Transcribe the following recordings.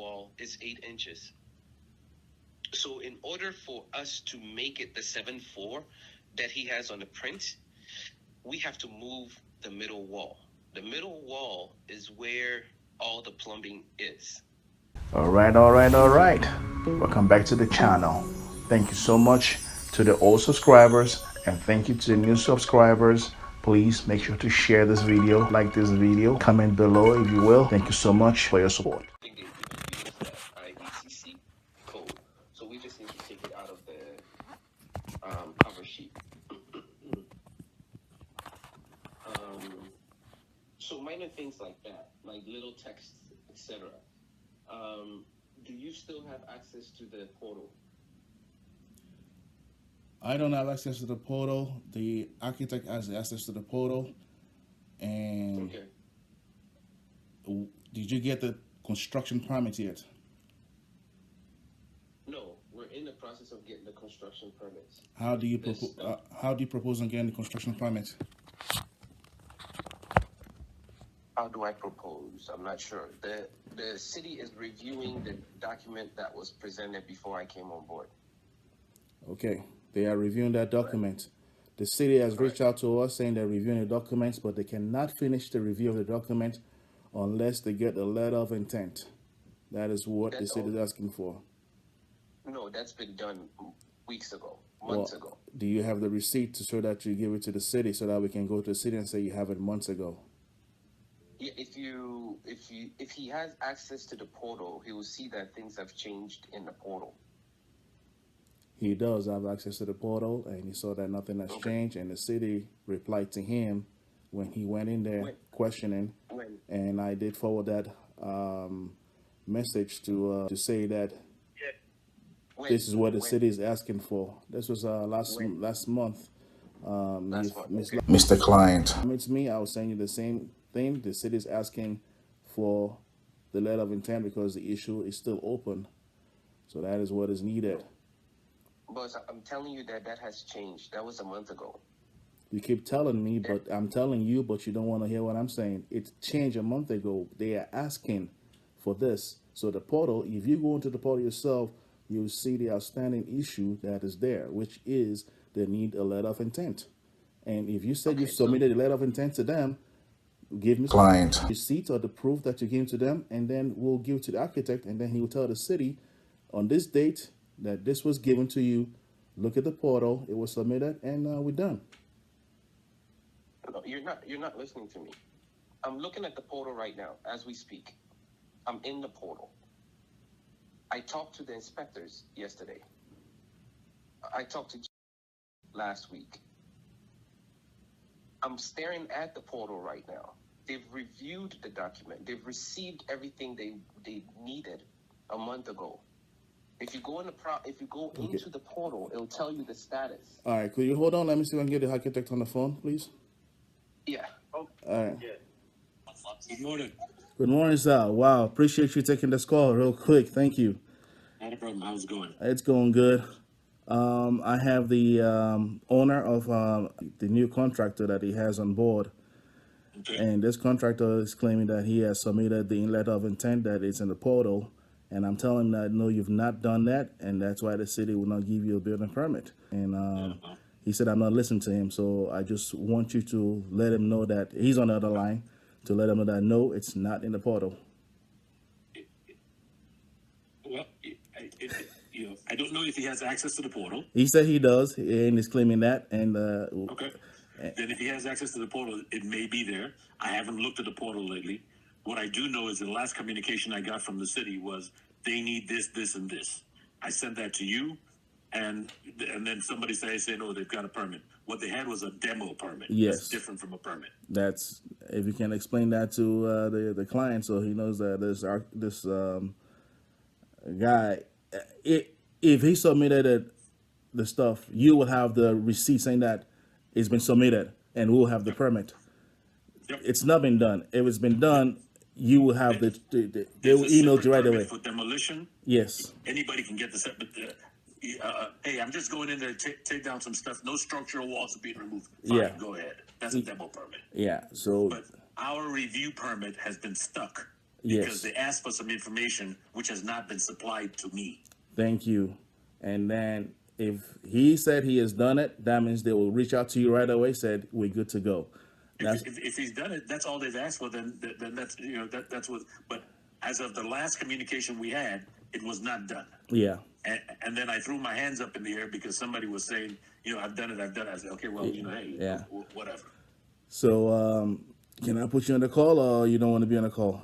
wall is 8 inches. So in order for us to make it the 7.4 that he has on the print, we have to move the middle wall. The middle wall is where all the plumbing is. All right. Welcome back to the channel. Thank you so much to the old subscribers and thank you to the new subscribers. Please make sure to share this video, like this video, comment below if you will. Thank you so much for your support. I think they use that IECC code. So we just need to take it out of the cover sheet. So minor things like that, like little text, etc. Do you still have access to the portal? I don't have access to the portal. The architect has access to the portal. And Okay. Did you get the construction permit yet? No, we're in the process of getting the construction permits. How do you propose on getting the construction permit? How do I propose? I'm not sure. The city is reviewing the document that was presented before I came on board. Okay, they are reviewing that document. The city has reached out to us saying they're reviewing the documents, but they cannot finish the review of the document unless they get a letter of intent. That is what the city is asking for. No, that's been done weeks ago, months ago. Do you have the receipt to show that you give it to the city so that we can go to the city and say you have it months ago? Yeah, if he has access to the portal, he will see that things have changed in the portal. He does have access to the portal, and he saw that nothing has changed, and the city replied to him when he went in there questioning, and I did forward that message to say that this is what the city is asking for. This was last month. Mr. Client. It's me. I was saying you the same thing. The city is asking for the letter of intent because the issue is still open. So that is what is needed. Boss, I'm telling you that has changed. That was a month ago. You keep telling me, but I'm telling you, but you don't want to hear what I'm saying. It changed a month ago. They are asking for this. So the portal, if you go into the portal yourself, you'll see the outstanding issue that is there, which is they need a letter of intent. And if you said you submitted a letter of intent to them, give me client receipt or the proof that you gave to them, and then we'll give it to the architect, and then he will tell the city on this date that this was given to you. Look at the portal, it was submitted, and we're done. No, you're not listening to me. I'm looking at the portal right now as we speak. I'm in the portal. I talked to the inspectors yesterday. I talked to last week. I'm staring at the portal right now. They've reviewed the document. They've received everything they needed a month ago. If you go into the portal, it'll tell you the status. All right, could you hold on? Let me see if I can get the architect on the phone, please. Yeah. All right. Yeah. Good morning. Good morning, sir. Wow, appreciate you taking this call real quick. Thank you. Not a problem. How's it going? It's going good. I have the owner of the new contractor that he has on board. Okay. And this contractor is claiming that he has submitted the letter of intent that is in the portal. And I'm telling him that, no, you've not done that. And that's why the city will not give you a building permit. And he said, I'm not listening to him. So I just want you to let him know that he's on the other line, to let him know that, no, it's not in the portal. Well, I don't know if he has access to the portal. He said he does, and he's claiming that. And okay. Then if he has access to the portal, it may be there. I haven't looked at the portal lately. What I do know is the last communication I got from the city was they need this, this, and this. I sent that to you, and then somebody say, no, they've got a permit. What they had was a demo permit. Yes. That's different from a permit. That's, if you can explain that to the client so he knows that this guy, if he submitted the stuff, you will have the receipt saying that it's been submitted, and we'll have the permit. Yep. It's not been done. If it's been done, you will have they will email you right away. For demolition, yes. Anybody can get the set, but hey, I'm just going in there to take down some stuff. No structural walls are being removed. Fine, yeah. Go ahead. That's a demo permit. Yeah. So, but our review permit has been stuck. because Yes. they asked for some information which has not been supplied to me. Thank you. And then if he said he has done it, that means they will reach out to you right away. Said we're good to go. That's If he's done it, that's all they've asked for. Then that's that's what. But as of the last communication we had, it was not done. yeah. And then I threw my hands up in the air because somebody was saying, I've done it. I said, okay, well, hey, Yeah. whatever. So can I put you on the call, or you don't want to be on the call?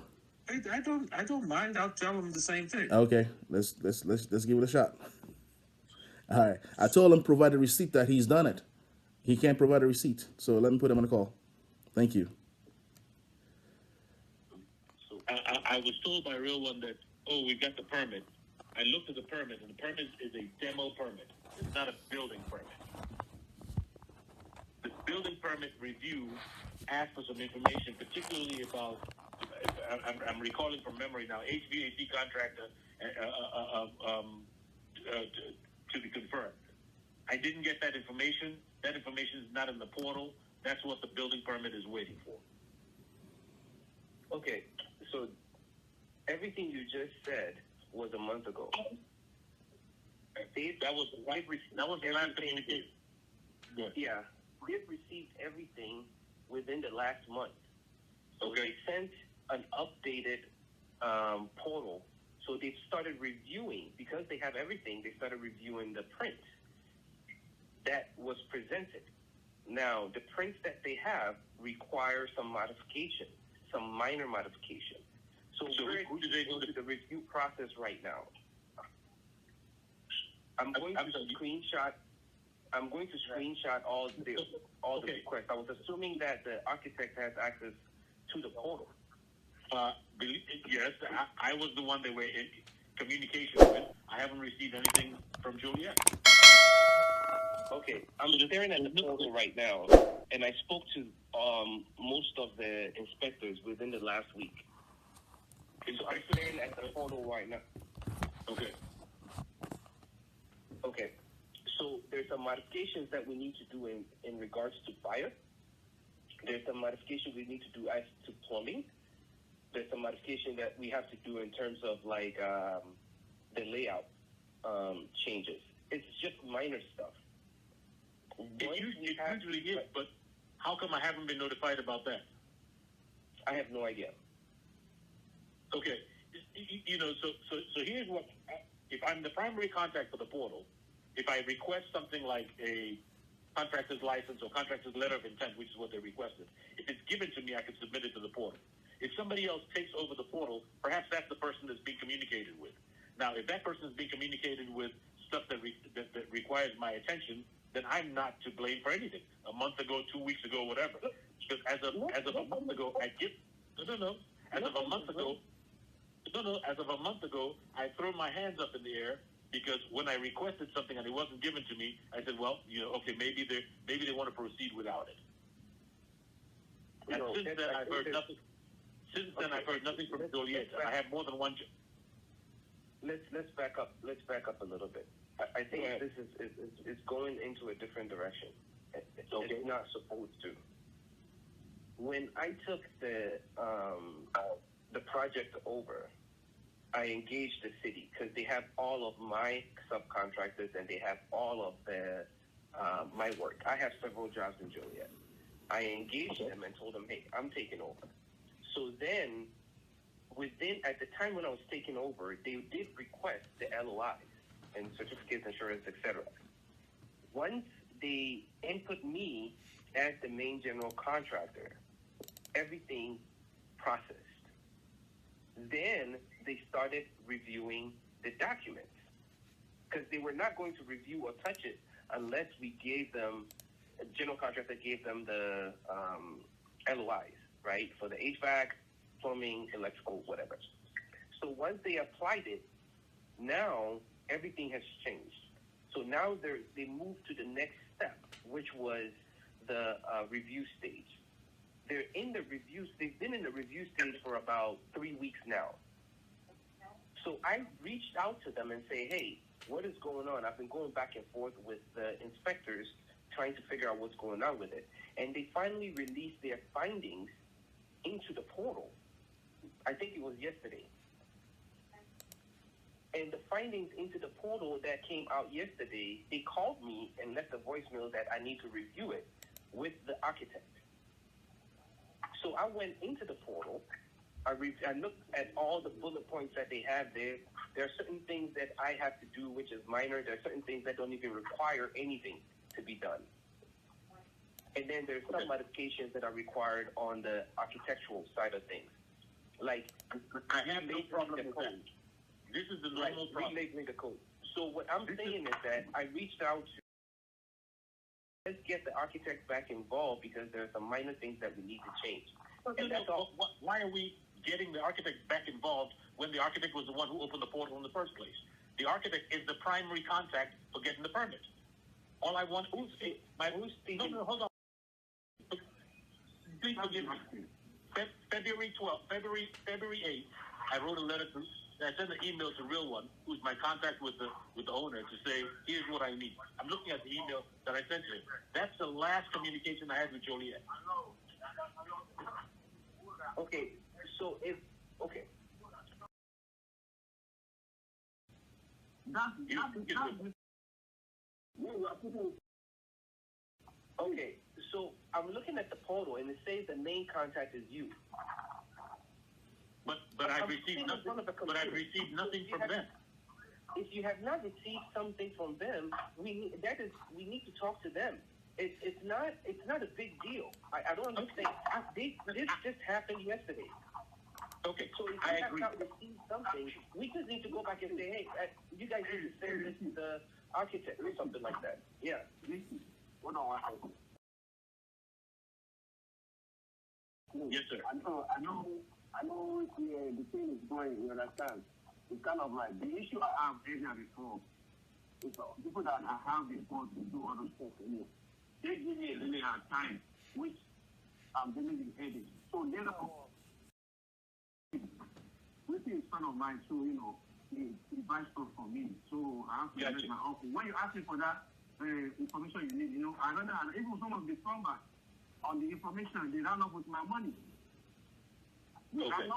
I don't mind. I'll tell them the same thing. Okay, let's give it a shot. All right. I told him provide a receipt that he's done it. He can't provide a receipt, so let me put him on the call. Thank you. So I was told by Reolink that, we got the permit. I looked at the permit, and the permit is a demo permit. It's not a building permit. The building permit review asked for some information, particularly about, I'm recalling from memory now, HVAC contractor to be confirmed. I didn't get that information. That information is not in the portal. That's what the building permit is waiting for. Okay, so everything you just said was a month ago. That was the last communication. Yeah, they've received everything within the last month. So Okay. they sent an updated portal. So they've started reviewing, because they have everything, they started reviewing the print that was presented. Now, the prints that they have require some modification, some minor modification. So we're who did they going through the review process right now. I'm going to screenshot all the requests. I was assuming that the architect has access to the portal. Yes, I was the one they were in communication with. I haven't received anything from Juliet. Okay, I'm staring at the portal right now, and I spoke to most of the inspectors within the last week. So I'm staring at the portal right now. Okay. Okay, so there's some modifications that we need to do in regards to fire. There's some modification we need to do as to plumbing. There's some modification that we have to do in terms of like the layout changes. It's just minor stuff. It usually is, but how come I haven't been notified about that? I have no idea. Okay, so here's what, if I'm the primary contact for the portal, if I request something like a contractor's license or contractor's letter of intent, which is what they requested, if it's given to me, I can submit it to the portal. If somebody else takes over the portal, perhaps that's the person that's being communicated with. Now, if that person is being communicated with stuff that requires my attention, then I'm not to blame for anything. A month ago, 2 weeks ago, whatever. Because as of a month ago, As of a month ago, I threw my hands up in the air because when I requested something and it wasn't given to me, I said, well, okay, maybe they want to proceed without it. And since then, I've heard nothing. Since then, I've heard nothing from Joliet. I have more than one. Let's back up. Let's back up a little bit. I think this is going into a different direction. It's not supposed to. When I took the project over, I engaged the city because they have all of my subcontractors and they have all of my work. I have several jobs in Joliet. I engaged them and told them, hey, I'm taking over. So then, at the time when I was taking over, they did request the LOIs and certificates, insurance, etc. Once they input me as the main general contractor, everything processed. Then they started reviewing the documents because they were not going to review or touch it unless we gave them, a general contractor gave them the LOIs, right, for the HVAC, plumbing, electrical, whatever. So once they applied it, now everything has changed. So now they moved to the next step, which was the review stage. They've been in the review stage for about 3 weeks now. So I reached out to them and say, hey, what is going on? I've been going back and forth with the inspectors trying to figure out what's going on with it. And they finally released their findings into the portal. I think it was yesterday. And the findings into the portal that came out yesterday, they called me and left a voicemail that I need to review it with the architect. So I went into the portal. I looked at all the bullet points that they have there. There are certain things that I have to do, which is minor. There are certain things that don't even require anything to be done. And then there's some modifications that are required on the architectural side of things. Like, I have no problem with that. This is the normal process. Relabeling the code. So what I'm saying is that I reached out to, let's get the architect back involved because there are some minor things that we need to change. And that's all. Why are we getting the architect back involved when the architect was the one who opened the portal in the first place? The architect is the primary contact for getting the permit. All I want hold on. Please forgive me. February 12th, February 8th, I wrote a letter to, I sent an email to Reolink, who's my contact with the owner, to say, here's what I need. I'm looking at the email that I sent to him. That's the last communication I had with Joliet. Okay, so okay. Okay, so I'm looking at the portal and it says the main contact is you. But I've received nothing. But I've received nothing from them. If you have not received something from them, we need to talk to them. It's not a big deal. I don't understand. This just happened yesterday. Okay, so if you have not received something, we just need to go back and say, hey, you guys need to send this to the architect or something like that. Yeah. Hold on. Yes, sir. I know the thing is going, you understand? It's kind of like the issue I have earlier before is people that I have before to do other stuff. They give me a really hard time, which I'm dealing with headaches. So therefore, this is a friend of mine, so he buys stuff for me. So I have to raise my offer. When you ask me for that information you need, I rather, and even some of the plumbers on the information, they ran off with my money. Okay.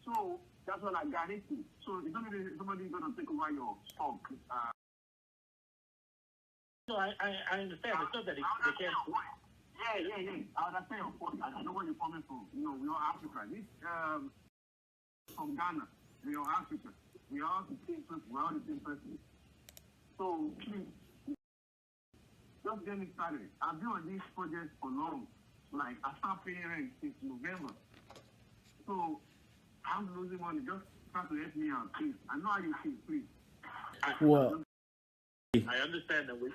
So that's what I got into. So it's not really somebody going to take over your stock. No, I understand. It's not that they can't. Yeah. I understand your point. I know where you're coming from. We are Africa. This from Ghana. We are Africa. We are all the same person. We are all the same person. So just get me started. I've been on this project for long. Like I started paying rent since November. So I'm losing money. Just try to help me out, please. I know how you feel, please. Well, I understand that we're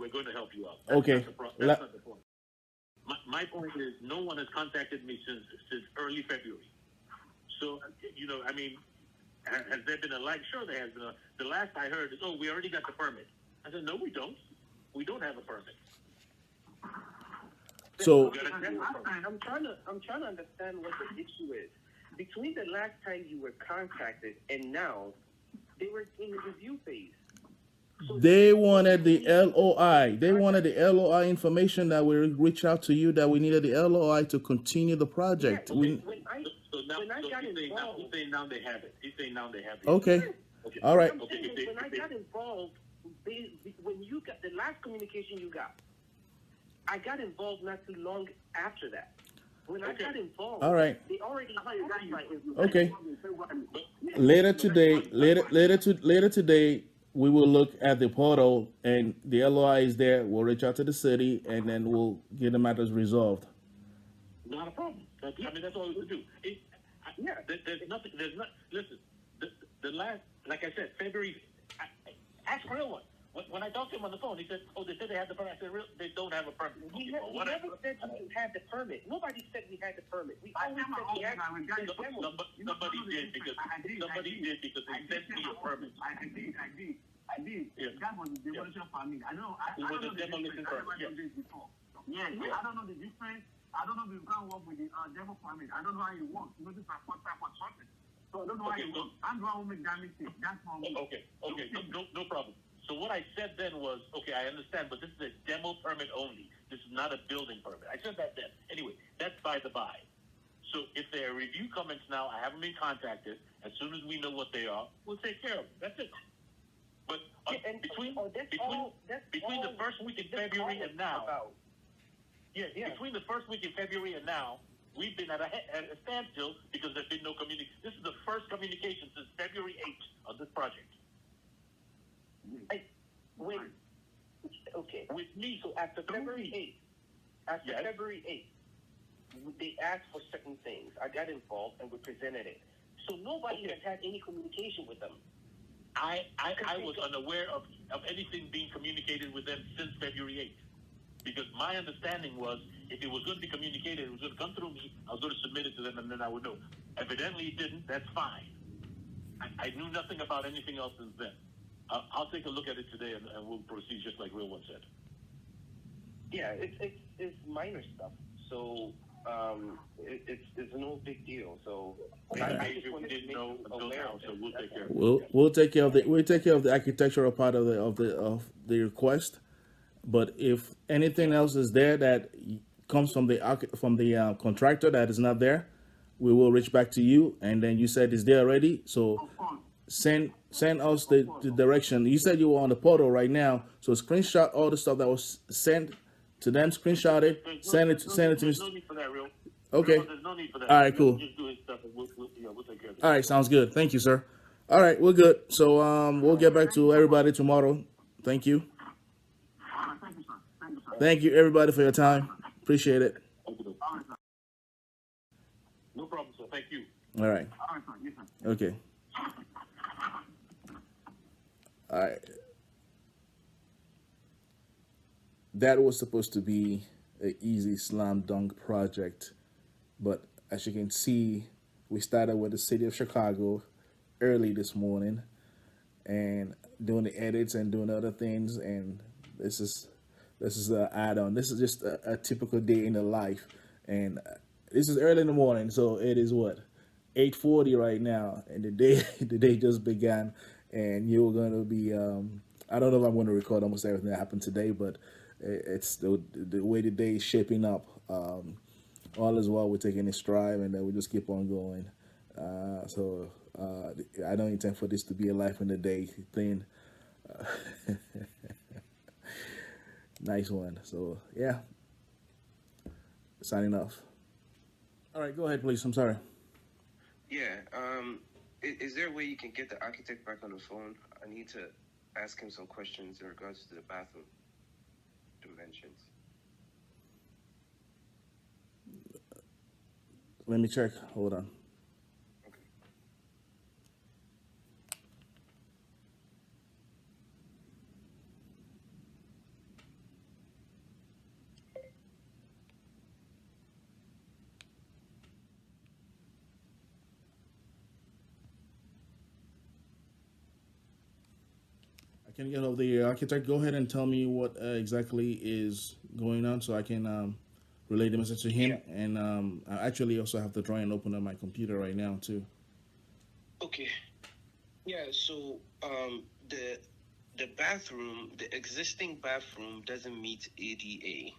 going to help you out. Okay. That's not the point. My point is, no one has contacted me since early February. So, has there been a like? Sure, there has been. The last I heard is, we already got the permit. I said, no, we don't. We don't have a permit. So I'm trying to understand what the issue is. Between the last time you were contacted and now, they were in the review phase. So they wanted the LOI. They wanted the LOI information that we reached out to you that we needed the LOI to continue the project. Yeah, He's saying now they have it. He's saying now they have it. Okay. All right. When I got involved, when you got the last communication you got, I got involved not too long after that. When I got involved, all right. They already had my information. Okay. Later today, we will look at the portal and the LOI is there. We'll reach out to the city and then we'll get the matters resolved. Not a problem. That's all we can do. Listen, the last, like I said, February, ask Reolink. When I talked to him on the phone, he said, they said they had the permit. I said, they don't have a permit. We never said we had the permit. Nobody said we had the permit. We always said we had the demo. Somebody did because they sent me a permit. I did. Yeah. That was the demolition permit. I know. It was a demolition permit. Yes. I don't know the difference. I don't know if you can work with the demo permit. I don't know how it works. This is my first time for something. So I don't know how it works. I'm the one who make that mistake. That's for me. Okay. No problem. So what I said then was, I understand, but this is a demo permit only. This is not a building permit. I said that then. Anyway, that's by the by. So if there are review comments now, I haven't been contacted. As soon as we know what they are, we'll take care of it. That's it. But between the first week in February and now, between the first week in February and now, we've been at a standstill because there's been no communication. This is the first communication since February 8th of this project. Wait. Okay. With me. So after February 8th, February 8th, they asked for certain things. I got involved and we presented it. So nobody has had any communication with them. I was unaware of anything being communicated with them since February 8th. Because my understanding was if it was going to be communicated, it was going to come through me, I was going to submit it to them and then I would know. Evidently it didn't, that's fine. I knew nothing about anything else since then. I'll take a look at it today and we'll proceed just like Reolink said. Yeah, it's minor stuff. So it's no big deal. So I just wanted to make you aware of it. We'll take care of it. We'll take care of the architectural part of the request. But if anything else is there that comes from the contractor that is not there, we will reach back to you. And then you said it's there already, so send us the direction. You said you were on the portal right now, so screenshot all the stuff that was sent to them. Screenshot it, send it to me. There's no need for that, Real. Okay. There's no need for that. All right, cool. Just do his stuff and we'll take care of it. All right, sounds good. Thank you, sir. All right, we're good. So we'll get back to everybody tomorrow. Thank you. Thank you, everybody, for your time. Appreciate it. No problem, sir. Thank you. All right. Okay. All right. That was supposed to be an easy slam dunk project, but as you can see, we started with the city of Chicago early this morning and doing the edits and doing other things, and this is an add-on. This is just a typical day in the life, and this is early in the morning, so it is what, 8:40 right now, and the day just began, and you're gonna be I don't know if I'm going to record almost everything that happened today, but it's the way the day is shaping up. All is well, we're taking a stride, and then we just keep on going. So I don't intend for this to be a life in the day thing. Nice one. So yeah, signing off. All right, go ahead, please. I'm sorry. Yeah. Is there a way you can get the architect back on the phone? I need to ask him some questions in regards to the bathroom dimensions. Let me check. Hold on. Can you get hold of the architect? Go ahead and tell me what exactly is going on so I can relay the message to him. Yeah. And I actually also have the drawing open on my computer right now too. Okay. Yeah, so the bathroom, the existing bathroom doesn't meet ADA.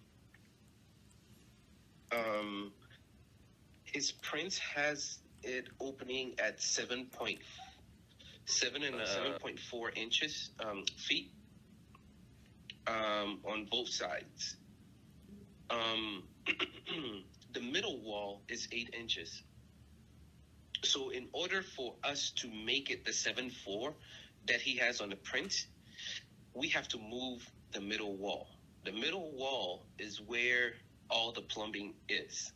His print has it opening at 7.4 inches feet on both sides. The middle wall is 8 inches. So in order for us to make it the 7.4 that he has on the print, we have to move the middle wall. The middle wall is where all the plumbing is.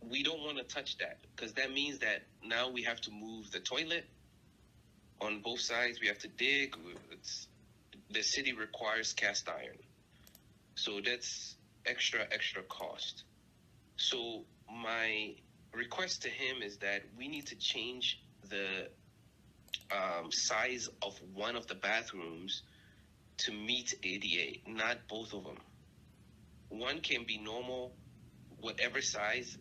We don't want to touch that because that means that now we have to move the toilet on both sides. We have to dig. The city requires cast iron. So that's extra cost. So my request to him is that we need to change the size of one of the bathrooms to meet ADA, not both of them. One can be normal, whatever size.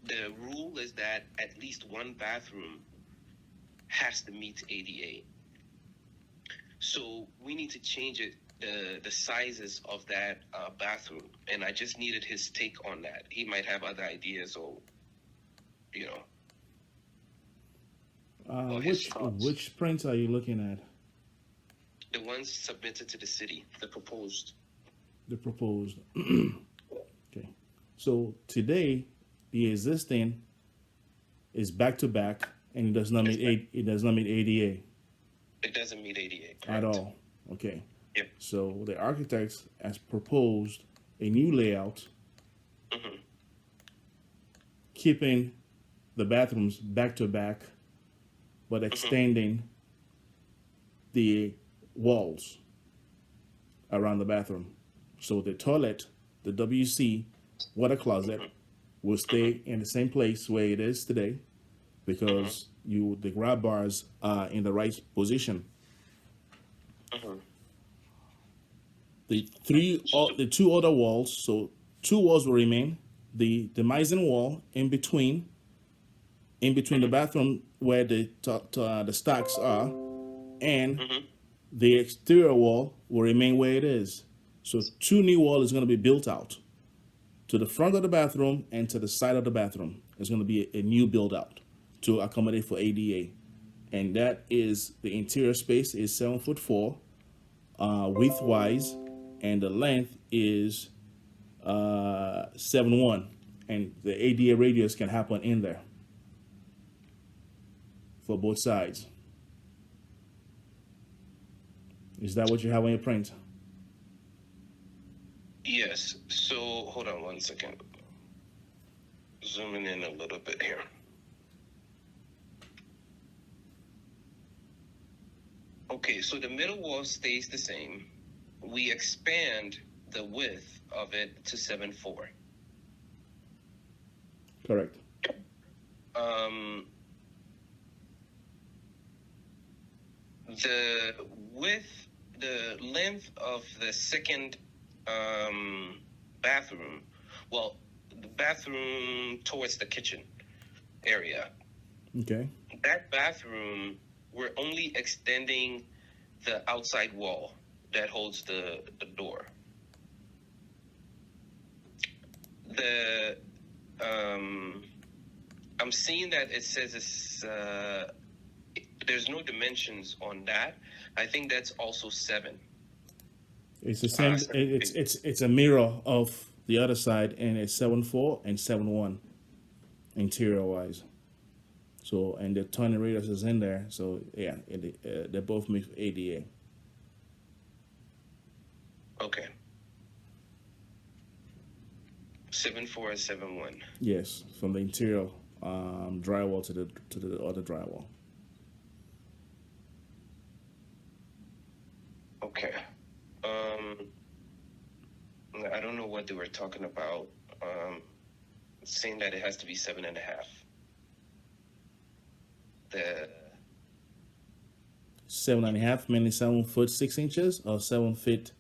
The rule is that at least one bathroom has to meet ADA. So we need to change it, the sizes of that bathroom, and I just needed his take on that. He might have other ideas, or you know, or his thoughts. Which prints are you looking at? The ones submitted to the city, the proposed. The proposed. Okay. So today, the existing is back to back, and it does not meet ADA. It doesn't meet ADA at all. Okay. Yep. So the architects has proposed a new layout, keeping the bathrooms back to back, but extending the walls around the bathroom. So the toilet, the WC water closet will stay in the same place where it is today, because the grab bars are in the right position. The two other walls, so two walls will remain. The demising wall in between the bathroom where the stacks are, and the exterior wall will remain where it is. So two new walls is going to be built out to the front of the bathroom and to the side of the bathroom. It's going to be a new build out to accommodate for ADA, and that is the interior space is 7'4" width wise, and the length is 7'1", and the ADA radius can happen in there for both sides. Is that what you have on your print? Yes. So hold on one second. Zooming in a little bit here. Okay, so the middle wall stays the same. We expand the width of it to 7'4". Correct. The length of the second bathroom, well, the bathroom towards the kitchen area. Okay. That bathroom, we're only extending the outside wall that holds the door. I'm seeing that it says it's there's no dimensions on that. I think that's also 7. It's the same. It's a mirror of the other side, and it's 7'4" and 7'1" interior wise. So, and the turning radius is in there. So yeah, they both meet ADA. Okay. 7'4" and 7'1". Yes, from the interior drywall to the other drywall. Okay. I don't know what they were talking about. Saying that it has to be 7.5. The 7.5, meaning 7 foot 6 inches, or 7 feet.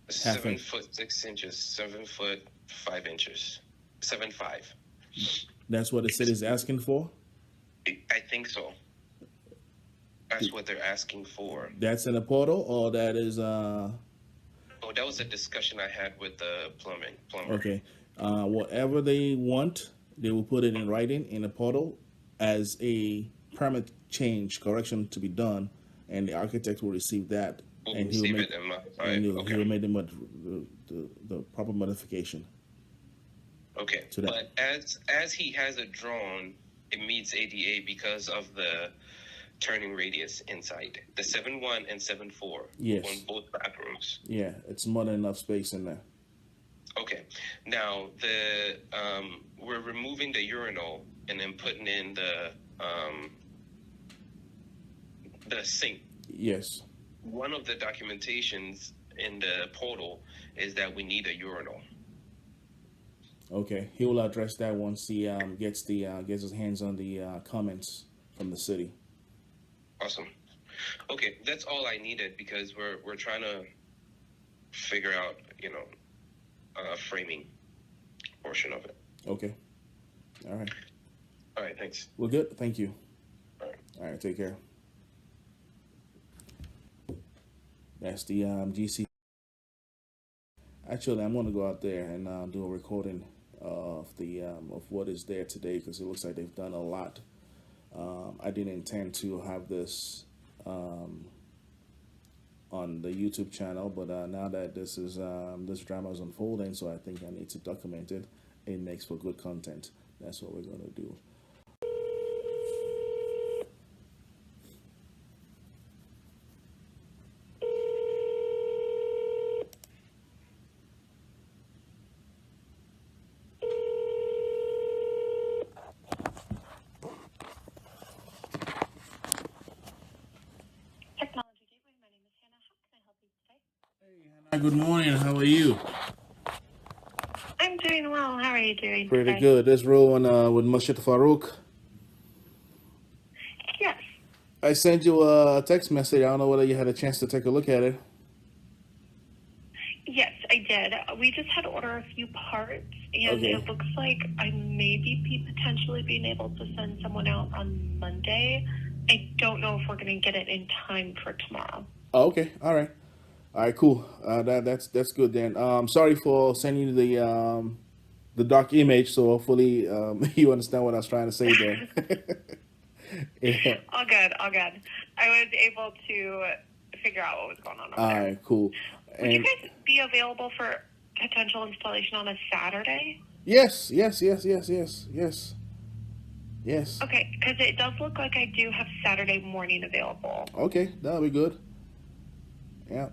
7 foot 6 inches, 7 foot 5 inches, 7'5". That's what the city is asking for. I think so. That's what they're asking for. That's in the portal, or that is Oh, that was a discussion I had with the plumber. Okay. Whatever they want, they will put it in writing in the portal as a permit change correction to be done, and the architect will receive that, and he will make the proper modification. Okay. To that. But as he has it drawn, it meets ADA because of the turning radius inside. The 7'1" and 7'4". Yes. On both bathrooms. Yeah, it's more than enough space in there. Okay. Now we're removing the urinal and then putting in the sink. Yes. One of the documentations in the portal is that we need a urinal. Okay, he will address that once he gets his hands on the comments from the city. Awesome. Okay, that's all I needed, because we're trying to figure out, framing portion of it. Okay. All right. All right, thanks. We're good. Thank you. All right. All right, take care. That's the GC. Actually, I'm gonna go out there and do a recording of the of what is there today because it looks like they've done a lot. I didn't intend to have this on the YouTube channel, but now that this drama is unfolding, so I think I need to document it. It makes for good content. That's what we're gonna do. Technology Gateway. My name is Hannah. How can I help you today? Hi, good morning. How are you? I'm doing well. How are you doing Pretty today? good. This Rowan with Mashit Farouk. Yes. I sent you a text message. I don't know whether you had a chance to take a look at it. Yes, I did. We just had to order a few parts, and Okay. it looks like I may be potentially being able to send someone out on Monday. I don't know if we're going to get it in time for tomorrow. Oh, okay. All right. All right. Cool. That's good then. Sorry for sending you the dark image. So hopefully you understand what I was trying to say there. Yeah. All good, all good. I was able to figure out what was going on over All there. right. Cool. Would you And guys be available for potential installation on a Saturday? yes. Okay, because it does look like I do have Saturday morning available. Okay. That'll be good. Yeah.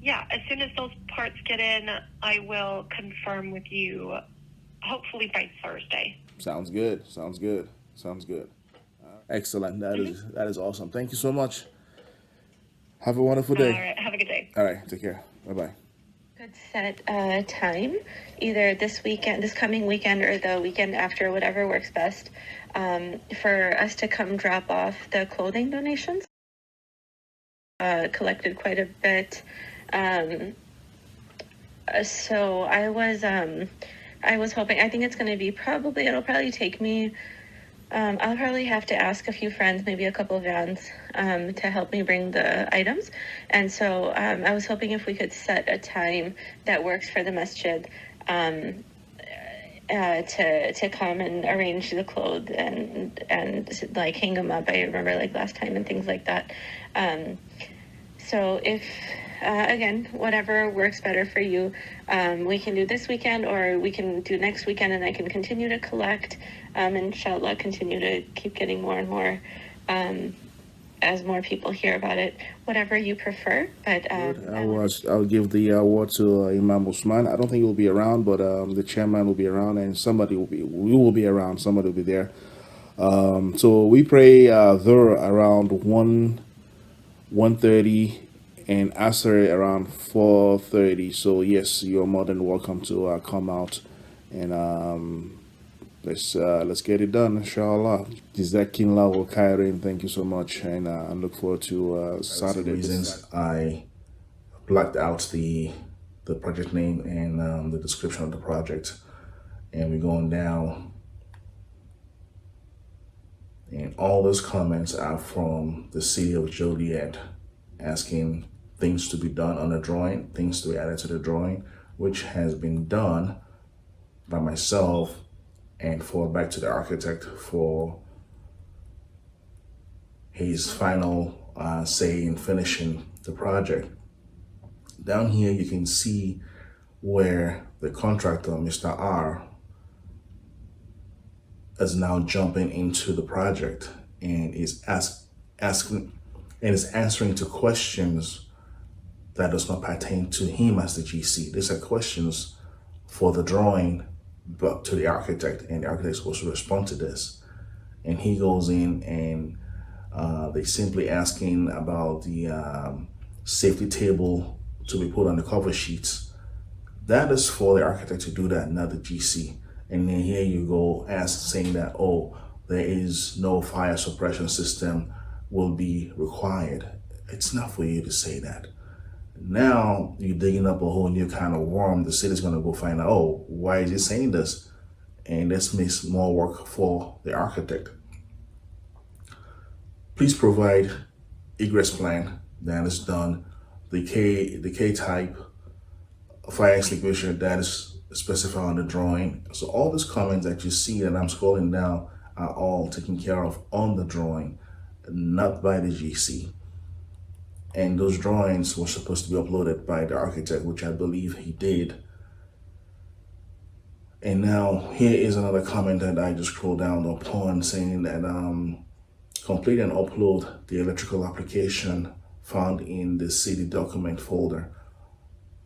Yeah, as soon as those parts get in, I will confirm with you, hopefully by Thursday. Sounds good. Excellent. That is awesome. Thank you so much. Have a wonderful All day. right, have a good day. All right. Take care. Bye bye. Could set a time, either this coming weekend, or the weekend after, whatever works best, for us to come drop off the clothing donations. Collected quite a bit. So I was hoping, I think it's going to be it'll probably take me, I'll probably have to ask a few friends, maybe a couple of vans, to help me bring the items. And so I was hoping if we could set a time that works for the masjid, to come and arrange the clothes and like hang them up. I remember like last time and things like that. So if, again, whatever works better for you, we can do this weekend, or we can do next weekend, and I can continue to collect, inshallah, continue to keep getting more and more, as more people hear about it, whatever you prefer. But I'll give the award to Imam Usman. I don't think he will be around, but the chairman will be around, and we will be around. Somebody will be there. So we pray Dhuhr around 1:30 and Asr around 4:30. So yes, you're more than welcome to come out and let's get it done, inshallah. Jazakallah wa khairin. Thank you so much, and I look forward to Saturday. Reasons I blacked out the project name and the description of the project, and we're going down. And all those comments are from the city of Joliet, asking things to be done on the drawing, things to be added to the drawing, which has been done by myself, and forward back to the architect for his final say in finishing the project. Down here, you can see where the contractor, Mr. R, is now jumping into the project and is asking and is answering to questions that does not pertain to him as the GC. These are questions for the drawing, but to the architect, and the architect is supposed to respond to this. And he goes in and they simply asking about the safety table to be put on the cover sheets. That is for the architect to do that, not the GC. And then here you go saying that, oh, there is no fire suppression system will be required. It's not for you to say that. Now you're digging up a whole new kind of worm. The city's gonna go find out, oh, why is he saying this? And this makes more work for the architect. Please provide egress plan that is done, the K type fire extinguisher that is specified on the drawing. So all these comments that you see that I'm scrolling down are all taken care of on the drawing, not by the GC. And those drawings were supposed to be uploaded by the architect, which I believe he did. And now here is another comment that I just scrolled down upon, saying that complete and upload the electrical application found in the city document folder.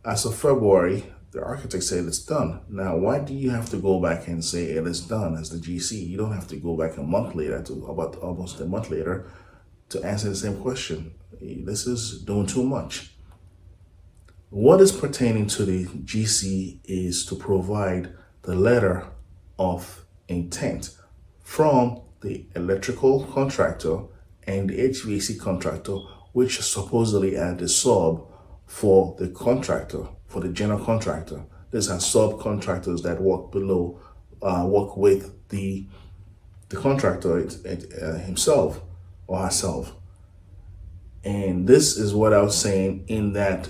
As of February, the architect said it's done. Now, why do you have to go back and say it is done as the GC? You don't have to go back a month later, about almost a month later, to answer the same question. This is doing too much. What is pertaining to the GC is to provide the letter of intent from the electrical contractor and the HVAC contractor, which supposedly are the sub for the contractor, for the general contractor. These are subcontractors that work below, work with the contractor himself or herself. And this is what I was saying in that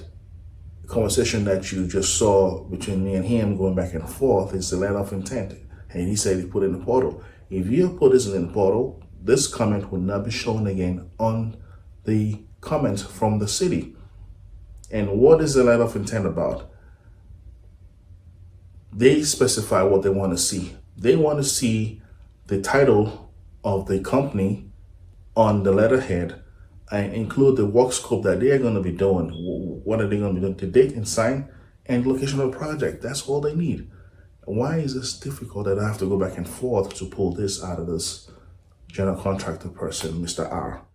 conversation that you just saw between me and him going back and forth. Is the letter of intent. And he said he put it in the portal. If you put this in the portal, this comment will not be shown again on the comments from the city. And what is the letter of intent about? They specify what they want to see. They want to see the title of the company on the letterhead and include the work scope that they are going to be doing. What are they going to be doing? The date and sign and location of the project. That's all they need. Why is this difficult that I have to go back and forth to pull this out of this general contractor person, Mr. R?